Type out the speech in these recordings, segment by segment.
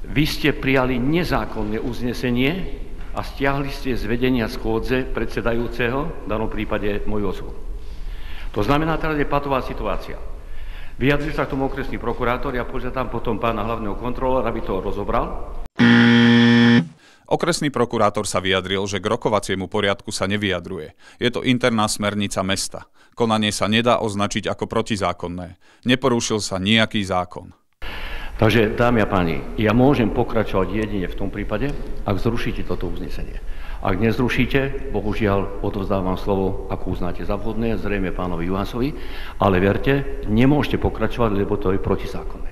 Vy ste prijali nezákonné uznesenie a stiahli ste z vedenia schôdze predsedajúceho, v danom prípade moju osobu. To znamená, teraz je patová situácia. Vyjadril sa k tomu okresný prokurátor, ja požiadam potom pána hlavného kontrolóra, aby to rozobral. Okresný prokurátor sa vyjadril, že k rokovaciemu poriadku sa nevyjadruje. Je to interná smernica mesta. Konanie sa nedá označiť ako protizákonné. Neporušil sa nejaký zákon. Takže, dámy a páni, ja môžem pokračovať jedine v tom prípade, ak zrušíte toto uznesenie. Ak nezrušíte, bohužiaľ odovzdávam slovo, ako uznáte za vhodné, zrejme pánovi Juhasovi, ale verte, nemôžete pokračovať, lebo to je protizákonné.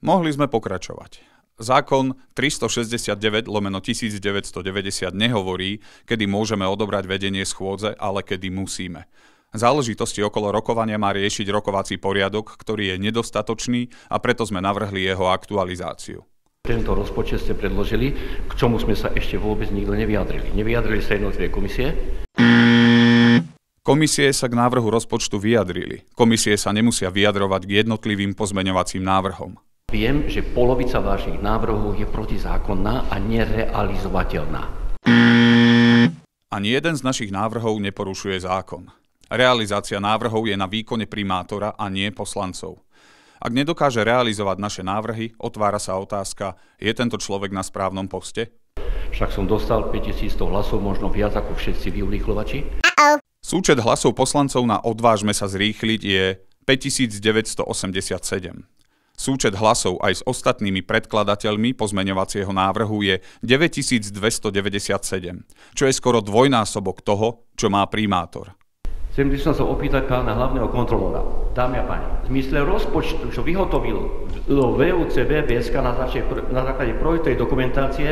Mohli sme pokračovať. Zákon 369/1990 nehovorí, kedy môžeme odobrať vedenie schôdze, ale kedy musíme. Záležitosti okolo rokovania má riešiť rokovací poriadok, ktorý je nedostatočný a preto sme navrhli jeho aktualizáciu. Tento rozpočet ste predložili, k čomu sme sa ešte vôbec nikto nevyjadrili. Nevyjadrili sa jednotlivé komisie? Komisie sa k návrhu rozpočtu vyjadrili. Komisie sa nemusia vyjadrovať k jednotlivým pozmeňovacím návrhom. Viem, že polovica vašich návrhov je protizákonná a nerealizovateľná. Ani jeden z našich návrhov neporušuje zákon. Realizácia návrhov je na výkone primátora a nie poslancov. Ak nedokáže realizovať naše návrhy, otvára sa otázka, je tento človek na správnom poste? Však som dostal 5100 hlasov, možno viac ako všetci vy urýchlovači. Súčet hlasov poslancov na odvážme sa zrýchliť je 5987. Súčet hlasov aj s ostatnými predkladateľmi pozmeňovacieho návrhu je 9297, čo je skoro dvojnásobok toho, čo má primátor. Chcem by som sa opýtať pána hlavného kontrolóra. Dámy a páni, v zmysle rozpočtu, čo vyhotovilo VUC VBSK na základe projektovej dokumentácie,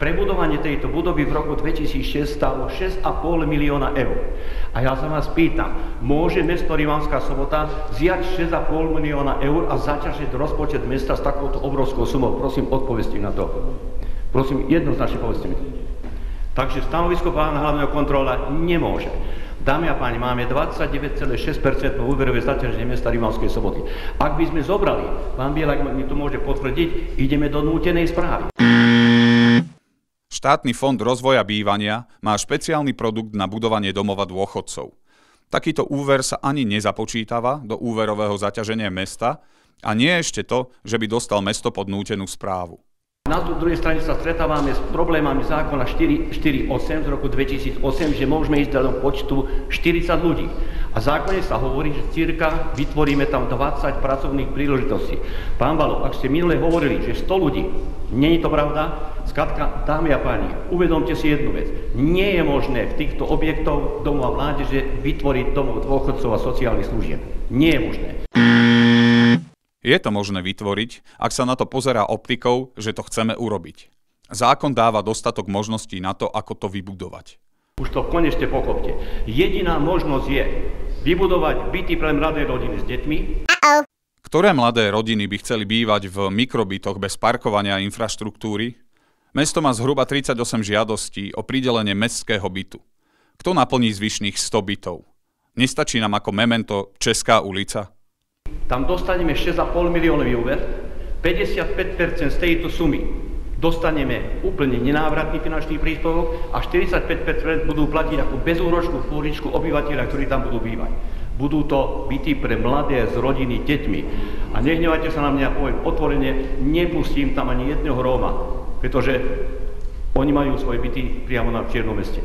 prebudovanie tejto budovy v roku 2006 stálo 6,5 milióna eur. A ja sa vás pýtam, môže mesto Rimanská Sobota vziať 6,5 milióna eur a zaťažiť rozpočet mesta s takouto obrovskou sumou? Prosím, odpovedzte na to. Prosím, jednoznačne povedzte mi. Takže stanovisko pána hlavného kontrolóra nemôže. Dámy a páni, máme 29,6% úverové zaťaženie mesta Rimavskej Soboty. Ak by sme zobrali, pán Bielak mi to môže potvrdiť, ideme do nútenej správy. Štátny fond rozvoja bývania má špeciálny produkt na budovanie domova dôchodcov. Takýto úver sa ani nezapočítava do úverového zaťaženia mesta a nie ešte to, že by dostal mesto pod nútenú správu. Na druhej strane sa stretávame s problémami zákona 448 z roku 2008, že môžeme ísť do počtu 40 ľudí. A v zákone sa hovorí, že cirka vytvoríme tam 20 pracovných príležitostí. Pán Valo, ak ste minule hovorili, že 100 ľudí, nie je to pravda? Skrátka, dámy a páni, uvedomte si jednu vec. Nie je možné v týchto objektoch domov mládeže vytvoriť domov dôchodcov a sociálnych služieb. Nie je možné. Je to možné vytvoriť, ak sa na to pozerá optikou, že to chceme urobiť. Zákon dáva dostatok možností na to, ako to vybudovať. Už to konečne pochopte. Jediná možnosť je vybudovať byty pre mladé rodiny s deťmi. Ktoré mladé rodiny by chceli bývať v mikrobytoch bez parkovania a infraštruktúry? Mesto má zhruba 38 žiadostí o pridelenie mestského bytu. Kto naplní zvyšných 100 bytov? Nestačí nám ako memento Česká ulica? Tam dostaneme 6,5 miliónový úver, 55% z tejto sumy dostaneme úplne nenávratný finančný príspevok a 45% budú platiť ako bezúročnú pôžičku obyvateľa, ktorí tam budú bývať. Budú to byty pre mladé z rodiny deťmi. A nehnevajte sa na mňa, poviem otvorene, nepustím tam ani jedného Róma, pretože oni majú svoje byty priamo na Čiernom meste.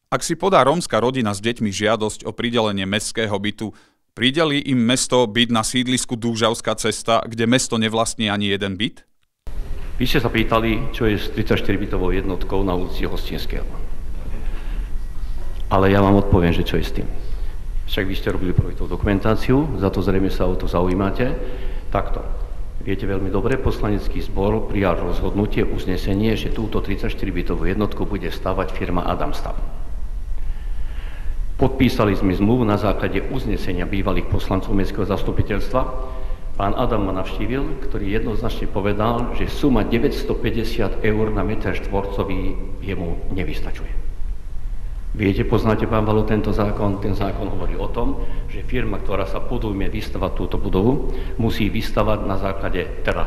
Ak si podá rómska rodina s deťmi žiadosť o pridelenie mestského bytu, pridelí im mesto byt na sídlisku Dúžavská cesta, kde mesto nevlastní ani jeden byt? Vy ste sa pýtali, čo je s 34-bytovou jednotkou na ulici Hostinského. Ale ja vám odpoviem, že čo je s tým. Však vy ste robili projektovú dokumentáciu, za to zrejme sa o to zaujímate. Takto. Viete veľmi dobre, poslanecký zbor prijal rozhodnutie, uznesenie, že túto 34-bytovú jednotku bude stavať firma Adamstav. Podpísali sme zmluvu na základe uznesenia bývalých poslancov mestského zastupiteľstva. Pán Adam ma navštívil, ktorý jednoznačne povedal, že suma 950 eur na meter štvorcový jemu nevystačuje. Viete, poznáte, pán Valo, tento zákon? Ten zákon hovorí o tom, že firma, ktorá sa podujme vystavať túto budovu, musí vystavať na základe, teda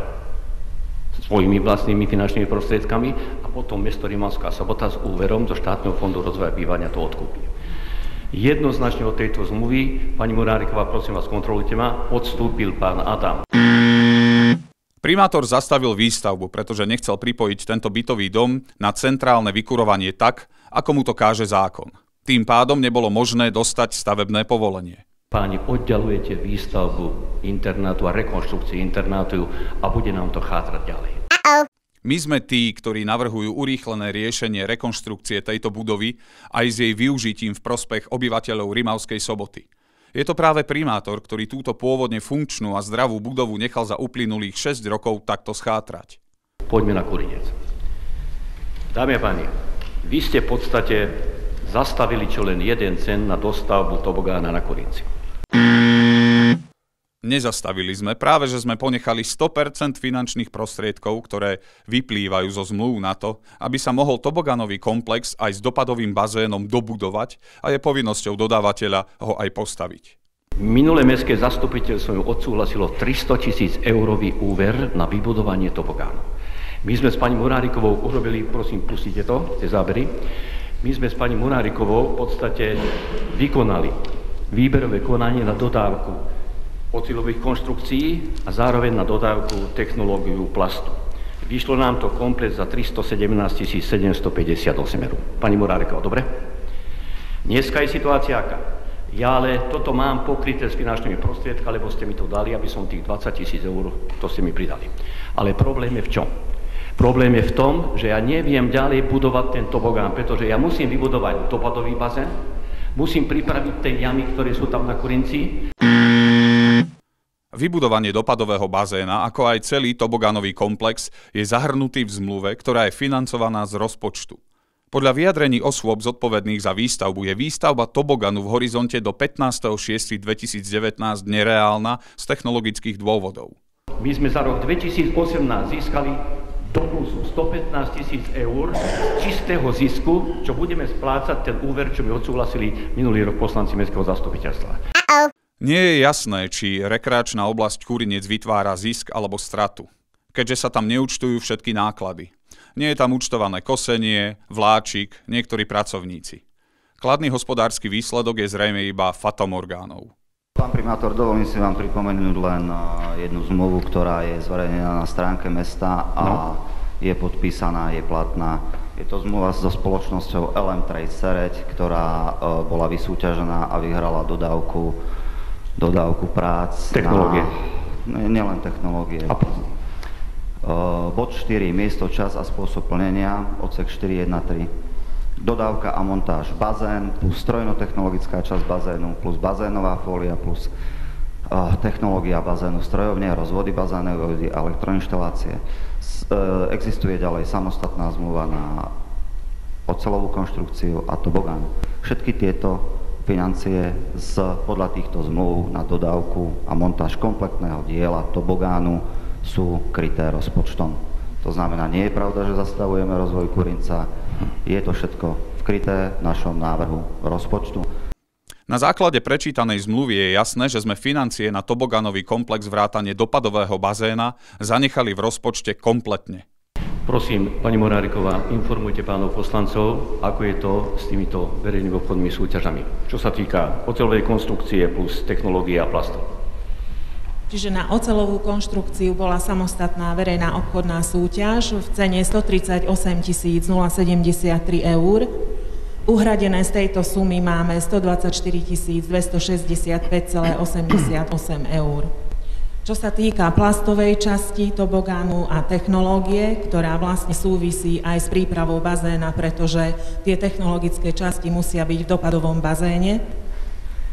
svojimi vlastnými finančnými prostriedkami a potom mesto Rimavská Sobota s úverom zo štátneho fondu rozvoja bývania to odkúpi. Jednoznačne od tejto zmluvy, pani Muráriková, prosím vás, kontrolujte ma, odstúpil pán Adam. Primátor zastavil výstavbu, pretože nechcel pripojiť tento bytový dom na centrálne vykurovanie tak, ako mu to káže zákon. Tým pádom nebolo možné dostať stavebné povolenie. Páni, oddialujete výstavbu internátu a rekonštrukciu internátu a bude nám to chátrať ďalej. My sme tí, ktorí navrhujú urýchlené riešenie rekonštrukcie tejto budovy aj s jej využitím v prospech obyvateľov Rimavskej Soboty. Je to práve primátor, ktorý túto pôvodne funkčnú a zdravú budovu nechal za uplynulých 6 rokov takto schátrať. Poďme na Kurinec. Dámy a páni, vy ste v podstate zastavili čo len jeden cent na dostavbu tobogána na Kurinci. Nezastavili sme, práve že sme ponechali 100% finančných prostriedkov, ktoré vyplývajú zo zmluv na to, aby sa mohol toboganový komplex aj s dopadovým bazénom dobudovať a je povinnosťou dodávateľa ho aj postaviť. Minulé mestské zastupiteľstvo odsúhlasilo 300 000 eurový úver na vybudovanie tobogánu. My sme s pani Murárikovou urobili, prosím, pustite to, tie zábery. My sme s pani Murárikovou v podstate vykonali výberové konanie na dodávku oceľových konštrukcií a zároveň na dodávku technológiu plastu. Vyšlo nám to komplet za 317 758 eur. Pani Muráriková, dobre? Dneska je situácia aká? Ja ale toto mám pokryté s finančnými prostriedkami, lebo ste mi to dali, aby som tých 20 000 eur, to ste mi pridali. Ale problém je v čom? Problém je v tom, že ja neviem ďalej budovať ten tobogán, pretože ja musím vybudovať dopadový bazén, musím pripraviť tie jamy, ktoré sú tam na Kurinci. Vybudovanie dopadového bazéna, ako aj celý tobogánový komplex, je zahrnutý v zmluve, ktorá je financovaná z rozpočtu. Podľa vyjadrení osôb zodpovedných za výstavbu je výstavba toboganu v horizonte do 15.6.2019 nereálna z technologických dôvodov. My sme za rok 2018 získali do plusu 115 000 eur čistého zisku, čo budeme splácať ten úver, čo mi odsúhlasili minulý rok poslanci mestského zastupiteľstva. Nie je jasné, či rekreačná oblasť Kurinec vytvára zisk alebo stratu, keďže sa tam neúčtujú všetky náklady. Nie je tam účtované kosenie, vláčik, niektorí pracovníci. Kladný hospodársky výsledok je zrejme iba fatamorgánou. Pán primátor, dovolím si vám pripomenúť len jednu zmluvu, ktorá je zverejnená na stránke mesta a je podpísaná, je platná. Je to zmluva so spoločnosťou LM Trade Sereď, ktorá bola vysúťažená a vyhrala dodávku prác. Technológie. Nielen technológie. Bod 4. Miesto, čas a spôsob plnenia. Odsek 4.1.3. Dodávka a montáž bazén plus strojno-technologická časť bazénu plus bazénová fólia plus technológia bazénu, strojovne, rozvody bazénovej vody a elektroinštalácie. Existuje ďalej samostatná zmluva na oceľovú konštrukciu a tobogán. Všetky tieto financie podľa týchto zmluv na dodávku a montáž kompletného diela tobogánu sú kryté rozpočtom. To znamená, nie je pravda, že zastavujeme rozvoj Kurinca, je to všetko vkryté v našom návrhu rozpočtu. Na základe prečítanej zmluvy je jasné, že sme financie na tobogánový komplex vrátane dopadového bazéna zanechali v rozpočte kompletne. Prosím, pani Muráriková, informujte pánov poslancov, ako je to s týmito verejnými obchodnými súťažami, čo sa týka oceľovej konštrukcie plus technológie a plastu. Čiže na oceľovú konštrukciu bola samostatná verejná obchodná súťaž v cene 138 073 eur. Uhradené z tejto sumy máme 124 265,88 eur. Čo sa týka plastovej časti tobogánu a technológie, ktorá vlastne súvisí aj s prípravou bazéna, pretože tie technologické časti musia byť v dopadovom bazéne,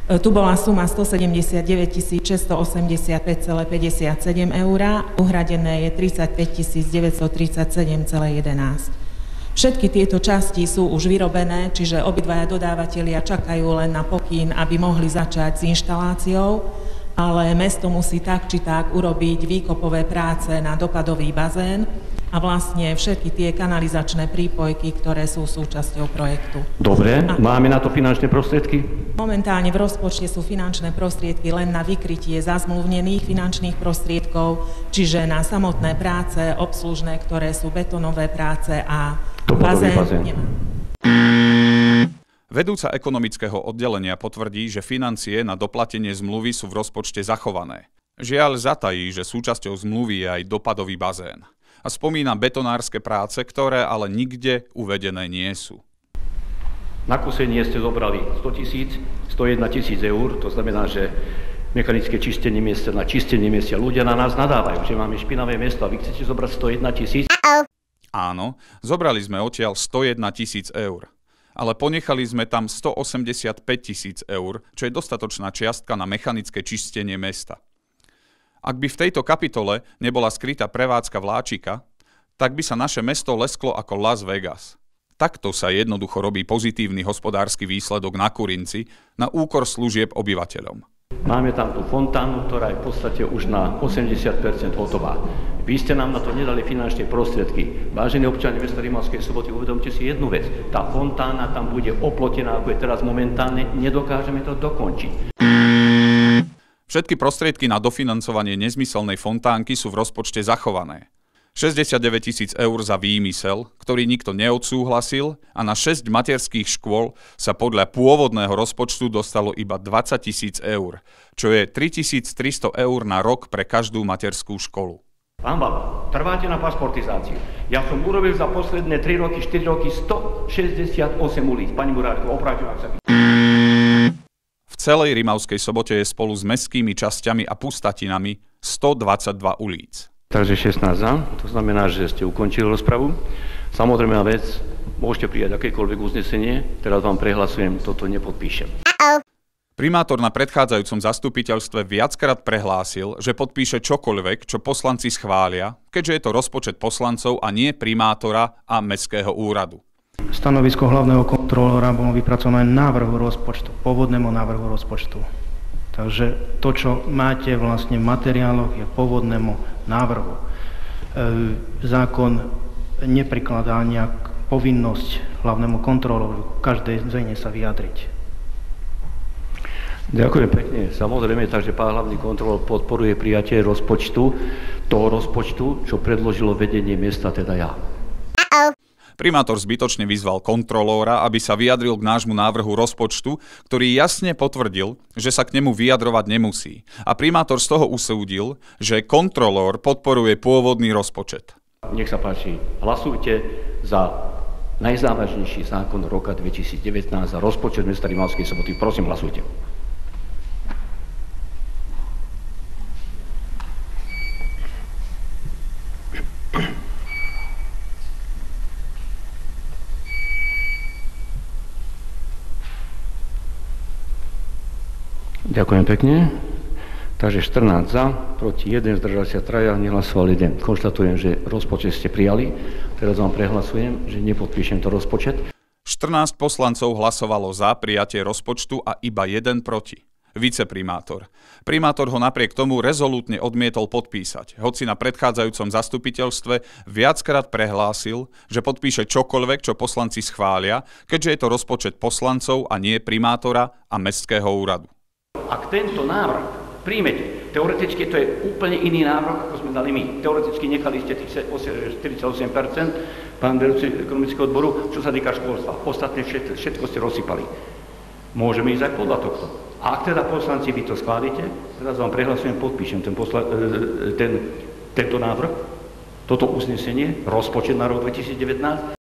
tu bola suma 179 685,57 eur, uhradené je 35 937,11. Všetky tieto časti sú už vyrobené, čiže obidvaja dodávateľia čakajú len na pokyn, aby mohli začať s inštaláciou, ale mesto musí tak či tak urobiť výkopové práce na dopadový bazén a vlastne všetky tie kanalizačné prípojky, ktoré sú súčasťou projektu. Dobre, máme na to finančné prostriedky? Momentálne v rozpočte sú finančné prostriedky len na vykrytie zazmluvnených finančných prostriedkov, čiže na samotné práce obslužné, ktoré sú betónové práce a bazén. Vedúca ekonomického oddelenia potvrdí, že financie na doplatenie zmluvy sú v rozpočte zachované. Žiaľ zatají, že súčasťou zmluvy je aj dopadový bazén. A spomína betonárske práce, ktoré ale nikde uvedené nie sú. Na kosenie ste zobrali 100 000, 101 000 eur, to znamená, že mechanické čistenie miesta na čistenie miesta. Ľudia na nás nadávajú, že máme špinavé miesto a vy chcete zobrať 101 000? Áno, zobrali sme odtiaľ 101 000 eur. Ale ponechali sme tam 185 000 eur, čo je dostatočná čiastka na mechanické čistenie mesta. Ak by v tejto kapitole nebola skrytá prevádzka vláčika, tak by sa naše mesto lesklo ako Las Vegas. Takto sa jednoducho robí pozitívny hospodársky výsledok na Kurinci na úkor služieb obyvateľom. Máme tam tú fontánu, ktorá je v podstate už na 80% hotová. Vy ste nám na to nedali finančné prostriedky. Vážení občania mesta Rimavskej Soboty, uvedomte si jednu vec. Tá fontána tam bude oplotená, ako je teraz momentálne, nedokážeme to dokončiť. Všetky prostriedky na dofinancovanie nezmyselnej fontánky sú v rozpočte zachované. 69 000 eur za výmysel, ktorý nikto neodsúhlasil, a na 6 materských škôl sa podľa pôvodného rozpočtu dostalo iba 20 000 eur, čo je 3300 eur na rok pre každú materskú školu. Pán Baba, trváte na pasportizáciu. Ja som urobil za posledné 3 roky, 4 roky 168 ulic. Pani Murárko, opravte, ak sa... V celej Rimavskej Sobote je spolu s mestskými časťami a pustatinami 122 ulic. Takže 16 za, to znamená, že ste ukončili rozpravu. Samozrejme vec, môžete prijať akékoľvek uznesenie, teraz vám prehlasujem, toto nepodpíšem. Primátor na predchádzajúcom zastupiteľstve viackrát prehlásil, že podpíše čokoľvek, čo poslanci schvália, keďže je to rozpočet poslancov a nie primátora a mestského úradu. Stanovisko hlavného kontrolóra bolo vypracované návrhu rozpočtu, pôvodnému návrhu rozpočtu. Takže to, čo máte vlastne v materiáloch, je pôvodnému návrhu. Zákon neprikladá nejak povinnosť hlavnému kontrolóru každej zmene sa vyjadriť. Ďakujem pekne. Samozrejme, takže pán hlavný kontrolór podporuje prijatie rozpočtu, toho rozpočtu, čo predložilo vedenie mesta, teda ja. Primátor zbytočne vyzval kontrolóra, aby sa vyjadril k nášmu návrhu rozpočtu, ktorý jasne potvrdil, že sa k nemu vyjadrovať nemusí. A primátor z toho usúdil, že kontrolór podporuje pôvodný rozpočet. Nech sa páči, hlasujte za najzávažnejší zákon roka 2019 za rozpočet mesta Rimavskej Soboty. Prosím, hlasujte. Ďakujem pekne. Takže 14 za, proti 1, zdržal sa 3, nehlasoval 1. Konštatujem, že rozpočet ste prijali. Teraz vám prehlasujem, že nepodpíšem to rozpočet. 14 poslancov hlasovalo za prijatie rozpočtu a iba 1 proti. Viceprimátor. Primátor ho napriek tomu rezolútne odmietol podpísať, hoci na predchádzajúcom zastupiteľstve viackrát prehlásil, že podpíše čokoľvek, čo poslanci schvália, keďže je to rozpočet poslancov a nie primátora a mestského úradu. Ak tento návrh príjmete, teoreticky to je úplne iný návrh, ako sme dali my. Teoreticky nechali ste tých 48%, pán vedúci ekonomického odboru, čo sa týka školstva. Ostatné všetko ste rozsypali. Môžeme ísť aj podľa tohto. A ak teda poslanci vy to schválite, teraz vám prehlasujem, podpíšem tento návrh, toto uznesenie, rozpočet na rok 2019.